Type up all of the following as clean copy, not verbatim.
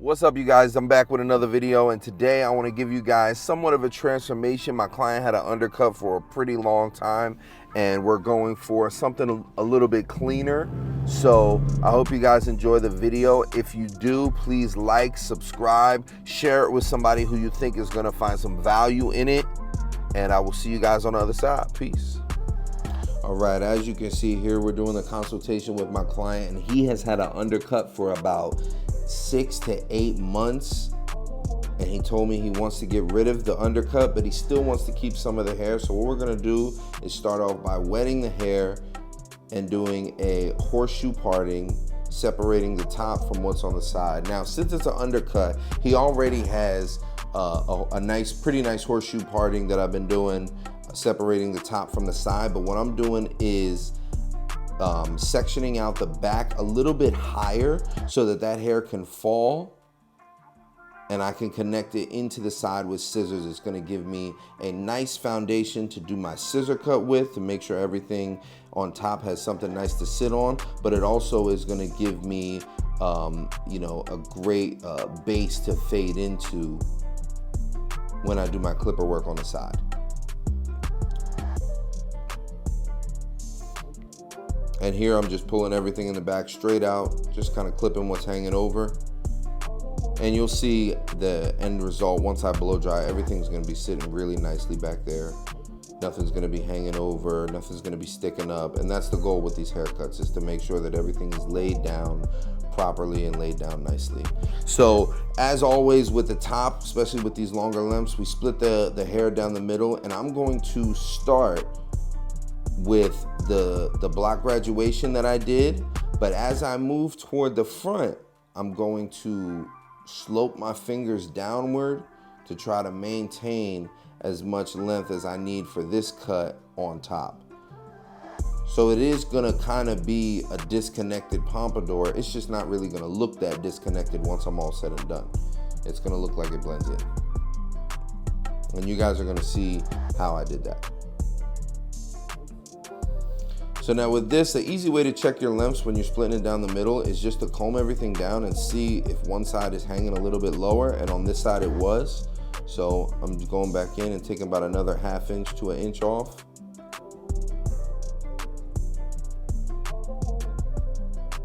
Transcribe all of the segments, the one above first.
What's up, you guys? I'm back with another video, and today I want to give you guys somewhat of a transformation. My client had an undercut for a pretty long time, and we're going for something a little bit cleaner. So I hope you guys enjoy the video. If you do, please like, subscribe, share it with somebody who you think is going to find some value in it, and I will see you guys on the other side. Peace. All right, as you can see here, we're doing a consultation with my client, and he has had an undercut for about 6 to 8 months, and he told me he wants to get rid of the undercut, but he still wants to keep some of the hair. So what we're gonna do is start off by wetting the hair and doing a horseshoe parting, separating the top from what's on the side. Now, since it's an undercut, he already has a pretty nice horseshoe parting that I've been doing, separating the top from the side. But what I'm doing is sectioning out the back a little bit higher so that that hair can fall and I can connect it into the side with scissors. It's going to give me a nice foundation to do my scissor cut with, to make sure everything on top has something nice to sit on, but it also is going to give me a great base to fade into when I do my clipper work on the side. And here I'm just pulling everything in the back straight out, just kind of clipping what's hanging over. And you'll see the end result once I blow dry. Everything's gonna be sitting really nicely back there. Nothing's gonna be hanging over, nothing's gonna be sticking up. And that's the goal with these haircuts, is to make sure that everything is laid down properly and laid down nicely. So as always with the top, especially with these longer lengths, we split the hair down the middle, and I'm going to start with the block graduation that I did, but as I move toward the front, I'm going to slope my fingers downward to try to maintain as much length as I need for this cut on top. So it is gonna kind of be a disconnected pompadour. It's just not really gonna look that disconnected once I'm all said and done. It's gonna look like it blends in. And you guys are gonna see how I did that. So now with this, the easy way to check your lengths when you're splitting it down the middle is just to comb everything down and see if one side is hanging a little bit lower, and on this side it was. So I'm just going back in and taking about another ½ inch to 1 inch off.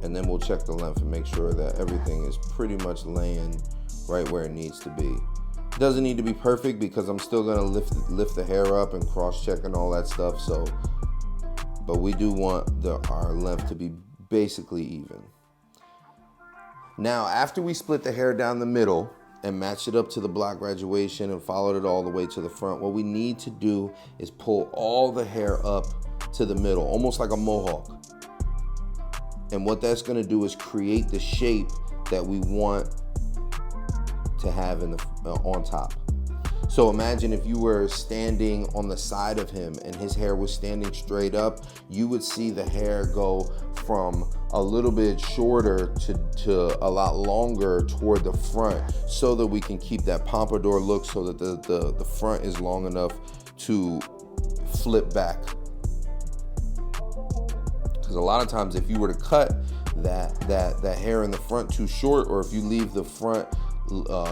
And then we'll check the length and make sure that everything is pretty much laying right where it needs to be. It doesn't need to be perfect because I'm still gonna lift the hair up and cross-check and all that stuff. But we do want our length to be basically even. Now, after we split the hair down the middle and matched it up to the block graduation and followed it all the way to the front, what we need to do is pull all the hair up to the middle, almost like a mohawk. And what that's gonna do is create the shape that we want to have on top. So imagine if you were standing on the side of him and his hair was standing straight up, you would see the hair go from a little bit shorter to a lot longer toward the front, so that we can keep that pompadour look, so that the front is long enough to flip back. Because a lot of times if you were to cut that hair in the front too short, or if you leave the front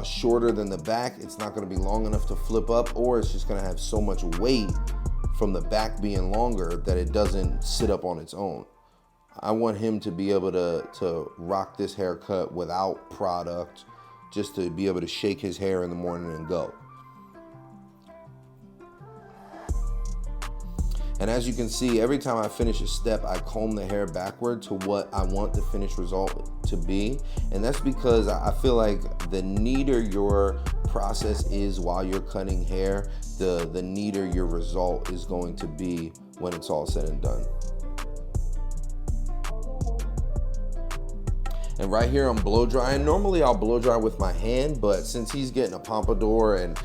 shorter than the back, it's not going to be long enough to flip up, or it's just going to have so much weight from the back being longer that it doesn't sit up on its own. I want him to be able to rock this haircut without product, just to be able to shake his hair in the morning and go. And as you can see, every time I finish a step, I comb the hair backward to what I want the finished result to be. And that's because I feel like the neater your process is while you're cutting hair, the neater your result is going to be when it's all said and done. And right here I'm blow drying. Normally I'll blow dry with my hand, but since he's getting a pompadour and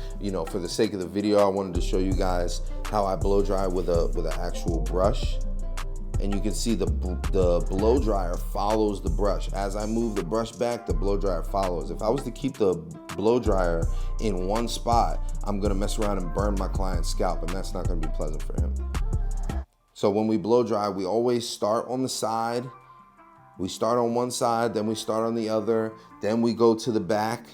for the sake of the video, I wanted to show you guys how I blow dry with an actual brush. And you can see the blow dryer follows the brush. As I move the brush back, the blow dryer follows. If I was to keep the blow dryer in one spot, I'm gonna mess around and burn my client's scalp, and that's not gonna be pleasant for him. So when we blow dry, we always start on the side We start on one side, then we start on the other, then we go to the back,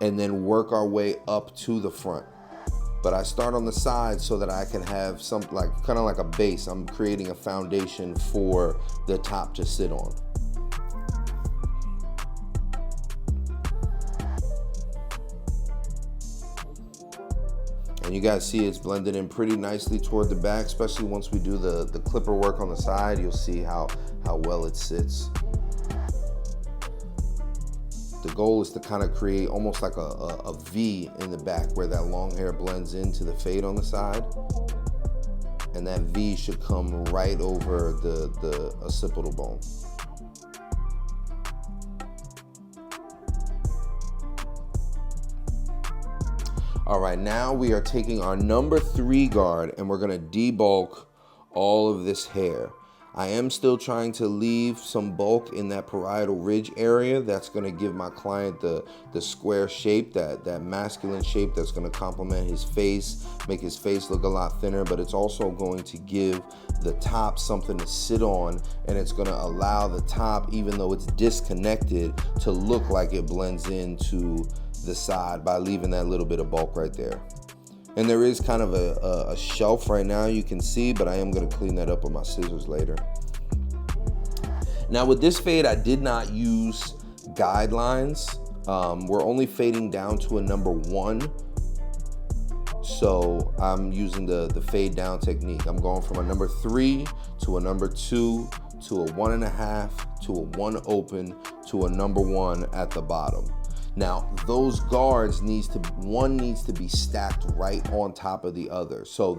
and then work our way up to the front. But I start on the side so that I can have something like, kind of like a base. I'm creating a foundation for the top to sit on. And you guys see it's blended in pretty nicely toward the back, especially once we do the clipper work on the side. You'll see how well it sits. The goal is to kind of create almost like a V in the back where that long hair blends into the fade on the side. And that V should come right over the occipital bone. All right, now we are taking our number 3 guard and we're gonna debulk all of this hair. I am still trying to leave some bulk in that parietal ridge area. That's gonna give my client the square shape, that masculine shape that's gonna complement his face, make his face look a lot thinner, but it's also going to give the top something to sit on, and it's gonna allow the top, even though it's disconnected, to look like it blends into the side by leaving that little bit of bulk right there. And there is kind of a shelf right now, you can see, but I am gonna clean that up with my scissors later. Now with this fade, I did not use guidelines. We're only fading down to a number 1. So I'm using the fade down technique. I'm going from a number 3 to a number 2 to a 1.5 to a 1 open to a number 1 at the bottom. Now, those guards one needs to be stacked right on top of the other. So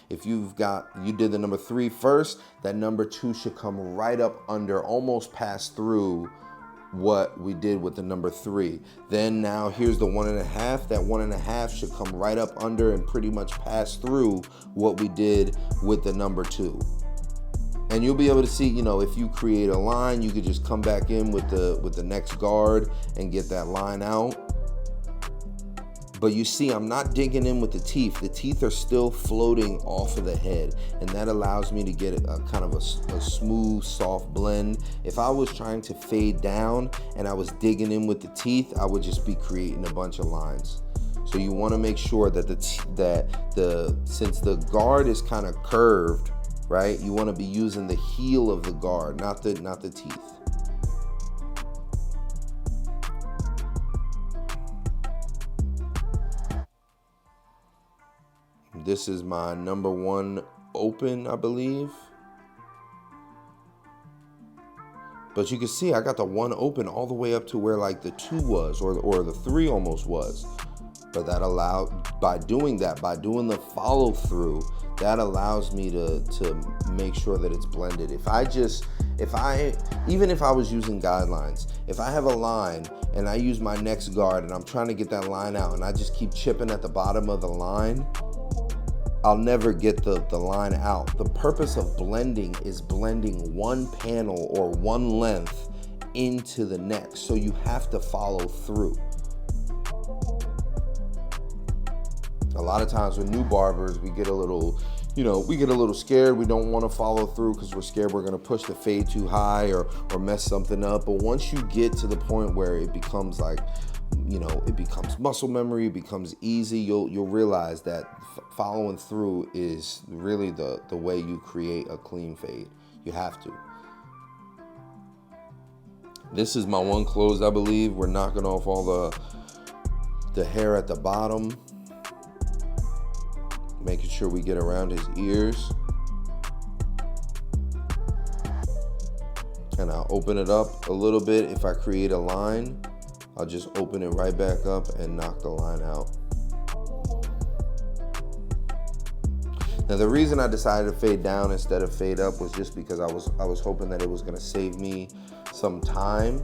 if you did the number 3 first, that number 2 should come right up under, almost pass through what we did with the number 3. Then now here's the 1.5. That 1.5 should come right up under and pretty much pass through what we did with the number 2. And you'll be able to see, you know, if you create a line, you could just come back in with the next guard and get that line out. But you see, I'm not digging in with the teeth. The teeth are still floating off of the head, and that allows me to get a kind of a smooth, soft blend. If I was trying to fade down and I was digging in with the teeth, I would just be creating a bunch of lines. So you want to make sure that since the guard is kind of curved, right? You want to be using the heel of the guard, not the teeth. This is my number 1 open, I believe. But you can see I got the 1 open all the way up to where like the 2 was, or the 3 almost was. But that allowed, by doing the follow through, that allows me to make sure that it's blended. Even if I was using guidelines, if I have a line and I use my next guard and I'm trying to get that line out and I just keep chipping at the bottom of the line, I'll never get the line out. The purpose of blending is blending one panel or one length into the next. So you have to follow through. A lot of times with new barbers, we get a little scared. We don't want to follow through because we're scared we're going to push the fade too high or mess something up. But once you get to the point where it becomes like, it becomes muscle memory, it becomes easy, you'll realize that following through is really the way you create a clean fade. You have to. This is my 1 closed, I believe. We're knocking off all the hair at the bottom, making sure we get around his ears. And I'll open it up a little bit. If I create a line, I'll just open it right back up and knock the line out. Now the reason I decided to fade down instead of fade up was just because I was hoping that it was gonna save me some time.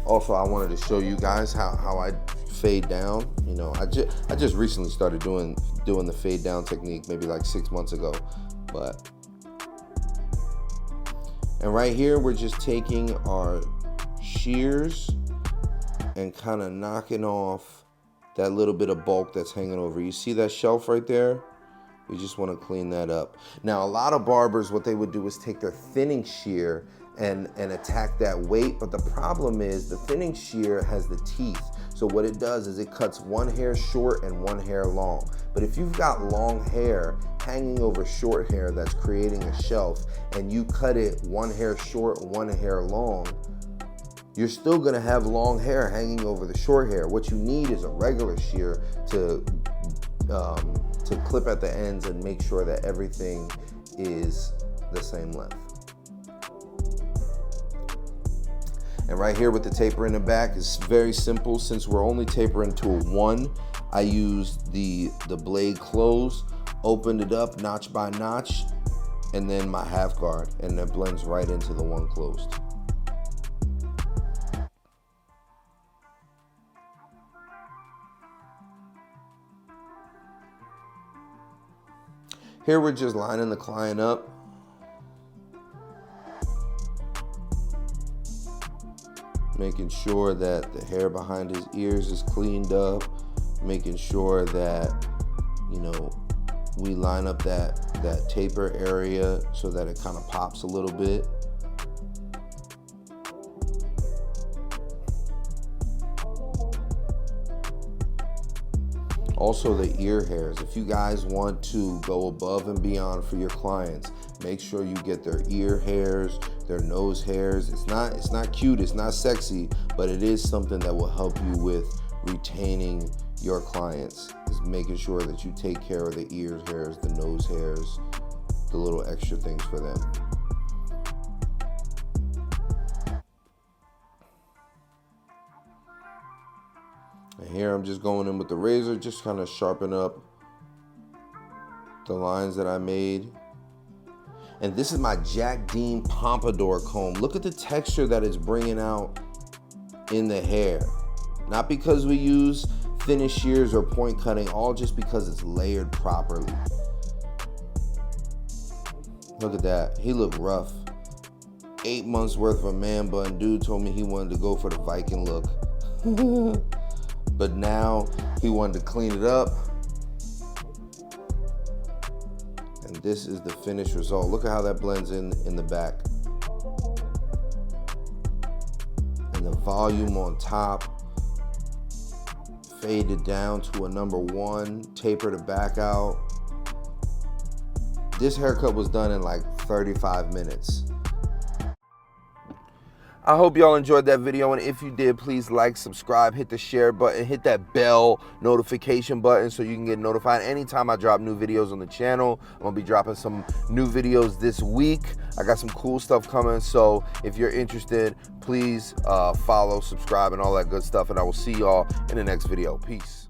Also, I wanted to show you guys how I fade down. I just recently started doing the fade down technique maybe like 6 months ago, and right here we're just taking our shears and kind of knocking off that little bit of bulk that's hanging over. You see that shelf right there? We just want to clean that up. Now, a lot of barbers, what they would do is take their thinning shear and attack that weight. But the problem is the thinning shear has the teeth. So what it does is it cuts one hair short and one hair long. But if you've got long hair hanging over short hair that's creating a shelf, and you cut it one hair short, one hair long, you're still gonna have long hair hanging over the short hair. What you need is a regular shear to clip at the ends and make sure that everything is the same length. And right here with the taper in the back, is very simple. Since we're only tapering to a 1, I used the blade close, opened it up notch by notch, and then my half guard, and it blends right into the 1 closed. Here we're just lining the client up. Making sure that the hair behind his ears is cleaned up. Making sure that, you know, we line up that taper area so that it kind of pops a little bit. Also the ear hairs. If you guys want to go above and beyond for your clients, make sure you get their ear hairs, their nose hairs. It's not cute, it's not sexy, but it is something that will help you with retaining your clients. Is making sure that you take care of the ear hairs, the nose hairs, the little extra things for them. And here I'm just going in with the razor, just kind of sharpen up the lines that I made. And this is my Jack Dean Pompadour comb. Look at the texture that it's bringing out in the hair. Not because we use finish shears or point cutting, all just because it's layered properly. Look at that, he looked rough. 8 months worth of a man bun. Dude told me he wanted to go for the Viking look. But now he wanted to clean it up. And this is the finished result. Look at how that blends in the back. And the volume on top, faded down to a number 1, taper the back out. This haircut was done in like 35 minutes. I hope y'all enjoyed that video, and if you did, please like, subscribe, hit the share button, hit that bell notification button so you can get notified anytime I drop new videos on the channel. I'm gonna be dropping some new videos this week. I got some cool stuff coming, so if you're interested, please follow, subscribe, and all that good stuff, and I will see y'all in the next video. Peace.